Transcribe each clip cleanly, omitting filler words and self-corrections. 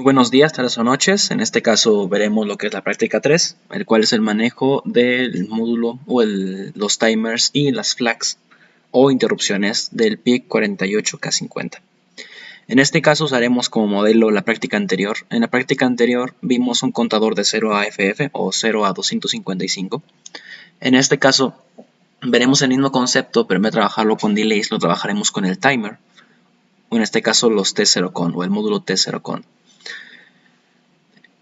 Buenos días, tardes o noches. En este caso veremos lo que es la práctica 3, el cual es el manejo del módulo o los timers y las flags o interrupciones del PIC 48K50. En este caso usaremos como modelo la práctica anterior. En la práctica anterior vimos un contador de 0 a FF o 0 a 255. En este caso veremos el mismo concepto, pero en vez de trabajarlo con delays lo trabajaremos con el timer, o en este caso los T0con o el módulo T0con.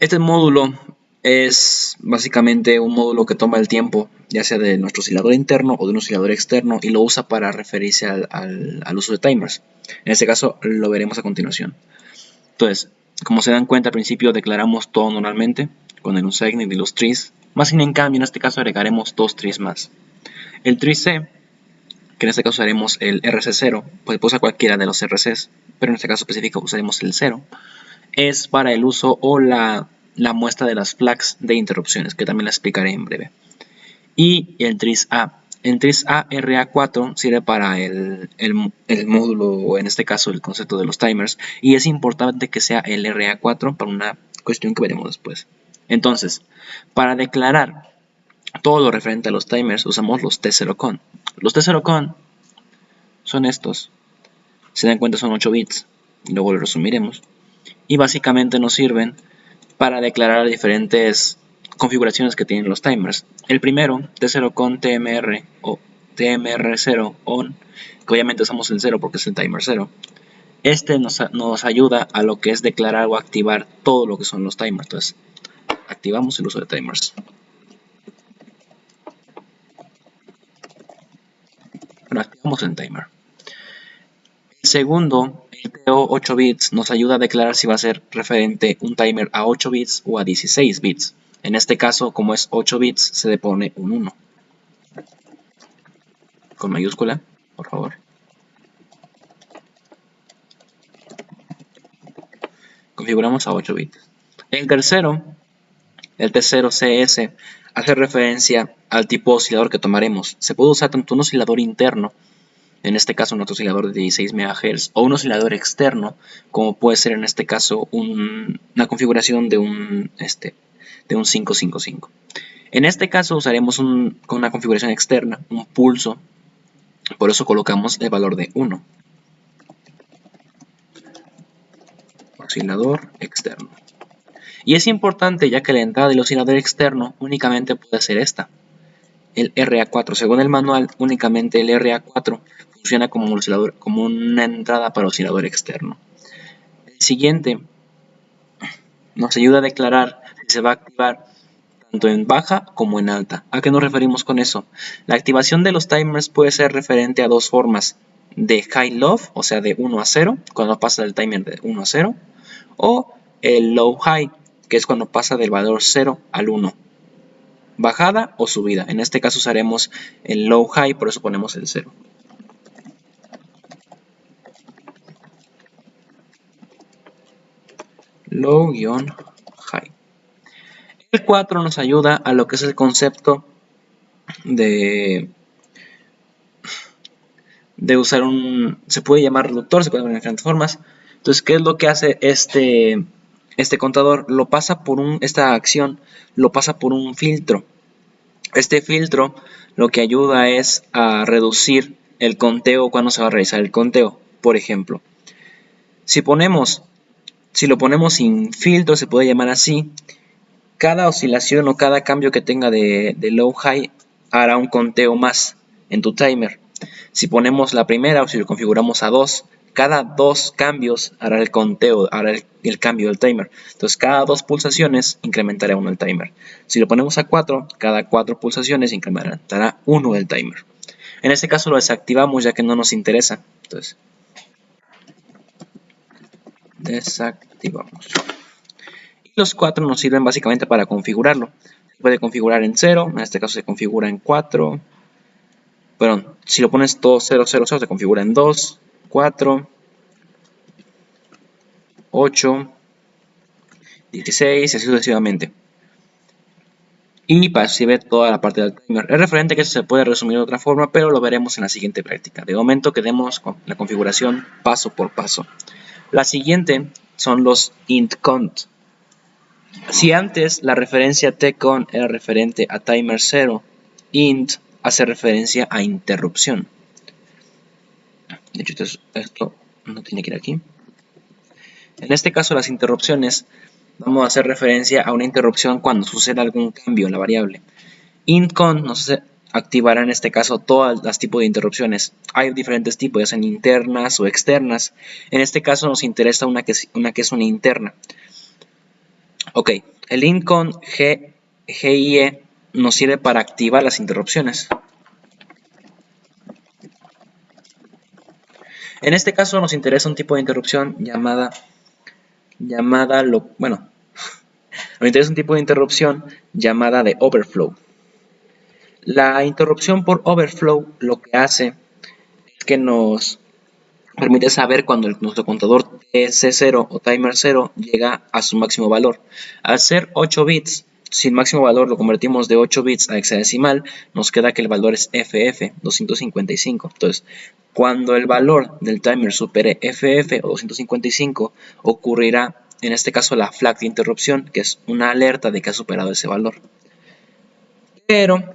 Este módulo es básicamente un módulo que toma el tiempo, ya sea de nuestro oscilador interno o de un oscilador externo, y lo usa para referirse al uso de timers. En este caso lo veremos a continuación. Entonces, como se dan cuenta, al principio declaramos todo normalmente con el unsigned y los trees, más sin en cambio en este caso agregaremos dos trees más. El tree C, que en este caso usaremos el RC0, pues puede usar cualquiera de los RCs, pero en este caso específico usaremos el 0. Es para el uso o la muestra de las flags de interrupciones, que también la explicaré en breve. Y el tris A. El tris A RA4 sirve para el módulo, o en este caso el concepto de los timers, y es importante que sea el RA4 para una cuestión que veremos después. Entonces, para declarar todo lo referente a los timers, usamos los T0con. Los T0con son estos. Si se dan cuenta, son 8 bits, y luego lo resumiremos. Y básicamente nos sirven para declarar diferentes configuraciones que tienen los timers. El primero, T0con TMR o TMR0 on, que obviamente usamos el 0 porque es el timer 0. Este nos ayuda a lo que es declarar o activar todo lo que son los timers. Entonces, activamos el uso de timers. Bueno, activamos el timer. El segundo, el TO 8 bits, nos ayuda a declarar si va a ser referente un timer a 8 bits o a 16 bits. En este caso, como es 8 bits, se le pone un 1. Con mayúscula, por favor. Configuramos a 8 bits. El tercero, el T0CS, hace referencia al tipo de oscilador que tomaremos. Se puede usar tanto un oscilador interno, en este caso un oscilador de 16 MHz, o un oscilador externo, como puede ser en este caso una configuración de un 555. En este caso usaremos con una configuración externa, un pulso, por eso colocamos el valor de 1. Oscilador externo. Y es importante ya que la entrada del oscilador externo únicamente puede ser esta, el RA4. Según el manual, únicamente el RA4 funciona como oscilador, como una entrada para oscilador externo. El siguiente nos ayuda a declarar si se va a activar tanto en baja como en alta. ¿A qué nos referimos con eso? La activación de los timers puede ser referente a dos formas: de high low, o sea de 1 a 0, cuando pasa el timer de 1 a 0, o el low high, que es cuando pasa del valor 0 al 1. Bajada o subida. En este caso usaremos el low high, por eso ponemos el 0. Low-high. El 4 nos ayuda a lo que es el concepto de usar se puede llamar reductor, se puede llamar de diferentes formas. Entonces, ¿qué es lo que hace este contador? Esta acción lo pasa por un filtro. Este filtro lo que ayuda es a reducir el conteo cuando se va a realizar el conteo. Por ejemplo, si lo ponemos sin filtro, se puede llamar así, cada oscilación o cada cambio que tenga de low high hará un conteo más en tu timer. Si ponemos la primera o si lo configuramos a 2, cada 2 cambios hará el conteo, hará el cambio del timer. Entonces cada 2 pulsaciones incrementará 1 el timer. Si lo ponemos a 4, cada 4 pulsaciones incrementará 1 el timer. En este caso lo desactivamos ya que no nos interesa. Entonces desactivamos. Y los 4 nos sirven básicamente para configurarlo. Se puede configurar en 0, en este caso se configura en 4. Perdón, si lo pones todo 0, 0, 0, se configura en 2, 4, 8, 16 y así sucesivamente. Y para así ver toda la parte del timer. Es referente que eso se puede resumir de otra forma, pero lo veremos en la siguiente práctica. De momento quedemos con la configuración paso por paso. La siguiente son los int count. Si antes la referencia tcon era referente a timer 0, int hace referencia a interrupción. De hecho, esto no tiene que ir aquí. En este caso, las interrupciones vamos a hacer referencia a una interrupción cuando suceda algún cambio en la variable. Int count nos activará en este caso todas las tipos de interrupciones. Hay diferentes tipos, ya sean internas o externas. En este caso nos interesa una que es una interna. Ok, el int count GIE nos sirve para activar las interrupciones. En este caso nos interesa un tipo de interrupción nos interesa un tipo de interrupción llamada de overflow. La interrupción por overflow lo que hace es que nos permite saber cuando nuestro contador TC0 o timer 0 llega a su máximo valor. Al ser 8 bits, si el máximo valor lo convertimos de 8 bits a hexadecimal, nos queda que el valor es FF 255. Entonces, cuando el valor del timer supere FF o 255, ocurrirá en este caso la flag de interrupción, que es una alerta de que ha superado ese valor. Pero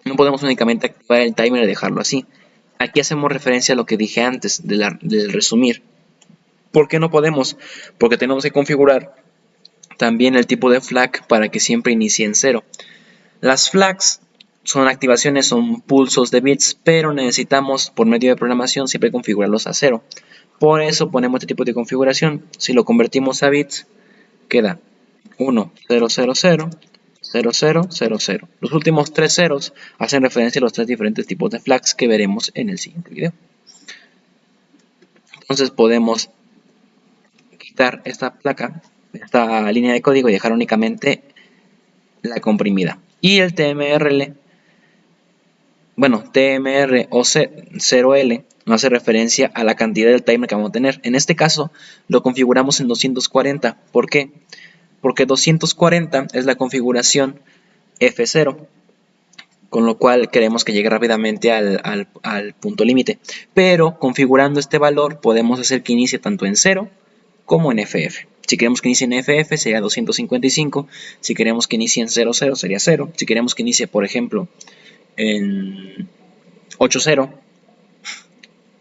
no podemos únicamente activar el timer y dejarlo así. Aquí hacemos referencia a lo que dije antes del resumir. ¿Por qué no podemos? Porque tenemos que configurar también el tipo de flag para que siempre inicie en 0. Las flags son activaciones, son pulsos de bits, pero necesitamos por medio de programación siempre configurarlos a 0. Por eso ponemos este tipo de configuración. Si lo convertimos a bits, queda 1, 0, 0, 0, 0, 0, 0, 0. Los últimos 3 ceros hacen referencia a los 3 diferentes tipos de flags que veremos en el siguiente video. Entonces podemos quitar esta placa, esta línea de código y dejar únicamente la comprimida. Y el TMR o 0L nos hace referencia a la cantidad del timer que vamos a tener. En este caso lo configuramos en 240. ¿Por qué? Porque 240 es la configuración F0, con lo cual queremos que llegue rápidamente al punto límite. Pero configurando este valor podemos hacer que inicie tanto en 0 como en FF. Si queremos que inicie en FF sería 255, si queremos que inicie en 00 sería 0, si queremos que inicie por ejemplo en 80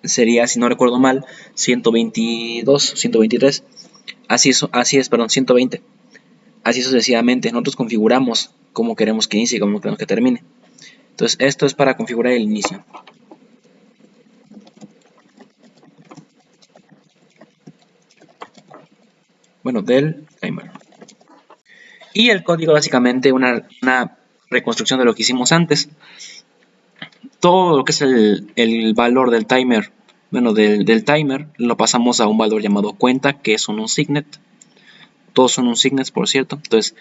sería, si no recuerdo mal, 122, 123, así es, 120. Así sucesivamente, nosotros configuramos cómo queremos que inicie y cómo queremos que termine. Entonces esto es para configurar el inicio. Bueno, del timer. Y el código básicamente una reconstrucción de lo que hicimos antes. Todo lo que es el valor del timer, del timer, lo pasamos a un valor llamado cuenta, que es un unsignet. Todos son unsignets, por cierto. Entonces,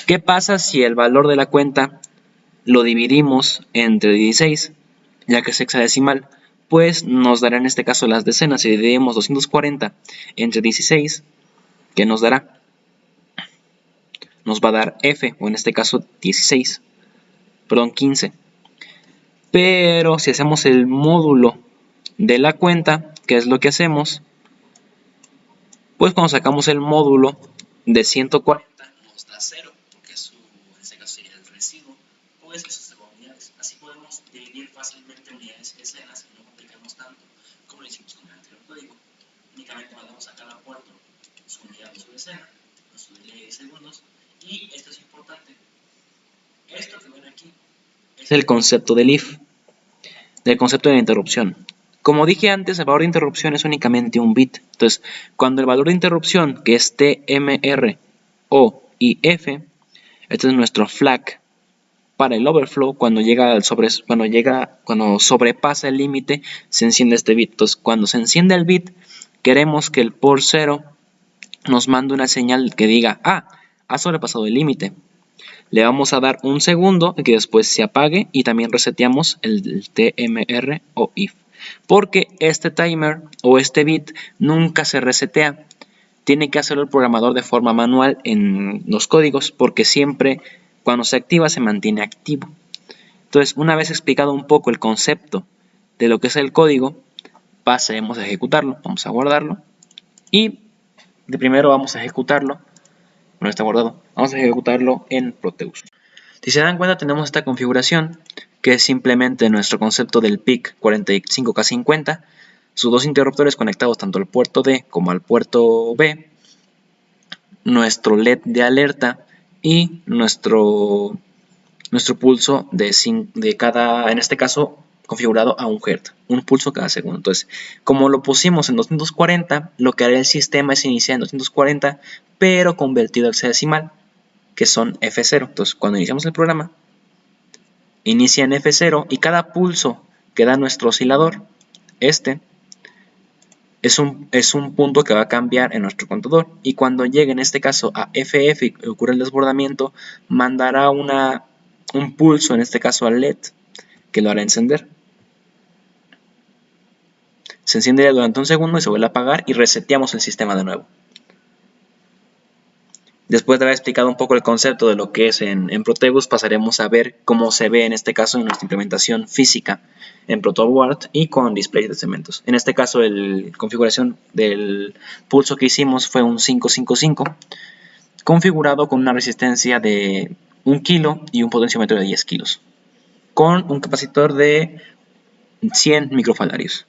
¿qué pasa si el valor de la cuenta lo dividimos entre 16, ya que es hexadecimal? Pues nos dará en este caso las decenas. Si dividimos 240 entre 16, ¿qué nos dará? Nos va a dar F, o en este caso 15. Pero si hacemos el módulo de la cuenta, ¿qué es lo que hacemos? Pues cuando sacamos el módulo de 140 nos da 0, porque en este caso sería el residuo, pues eso se va a unidades. Así podemos dividir fácilmente unidades y decenas y no complicamos tanto como lo hicimos con el anterior código. Únicamente mandamos a cada puerto su unidad o su decena, su delay de segundos, y esto es importante. Esto que ven aquí es el concepto del if, del concepto de la interrupción. Como dije antes, el valor de interrupción es únicamente un bit. Entonces, cuando el valor de interrupción, que es TMR, O y F, este es nuestro flag para el overflow, cuando sobrepasa el límite, se enciende este bit. Entonces, cuando se enciende el bit, queremos que el por 0 nos mande una señal que diga, ha sobrepasado el límite. Le vamos a dar un segundo que después se apague y también reseteamos el TMR o if. Porque este timer o este bit nunca se resetea. Tiene que hacerlo el programador de forma manual en los códigos porque siempre cuando se activa se mantiene activo. Entonces, una vez explicado un poco el concepto de lo que es el código, pasemos a ejecutarlo. Vamos a guardarlo y De primero vamos a ejecutarlo. No está guardado. Vamos a ejecutarlo en Proteus. Si se dan cuenta, tenemos esta configuración que es simplemente nuestro concepto del PIC 45K50, sus dos interruptores conectados tanto al puerto D como al puerto B, nuestro LED de alerta y nuestro pulso de cada, en este caso, configurado a 1 Hz, un pulso cada segundo. Entonces, como lo pusimos en 240, lo que hará el sistema es iniciar en 240, pero convertido a hexadecimal, que son F0. Entonces, cuando iniciamos el programa, inicia en F0 y cada pulso que da nuestro oscilador, es un punto que va a cambiar en nuestro contador, y cuando llegue en este caso a FF y ocurre el desbordamiento, mandará un pulso, en este caso al LED, que lo hará encender. Se enciende durante un segundo y se vuelve a apagar y reseteamos el sistema de nuevo. Después de haber explicado un poco el concepto de lo que es en Proteus, pasaremos a ver cómo se ve en este caso en nuestra implementación física en ProtoWard y con displays de segmentos. En este caso, la configuración del pulso que hicimos fue un 555, configurado con una resistencia de 1 kilo y un potenciómetro de 10 kilos, con un capacitor de 100 microfaradios.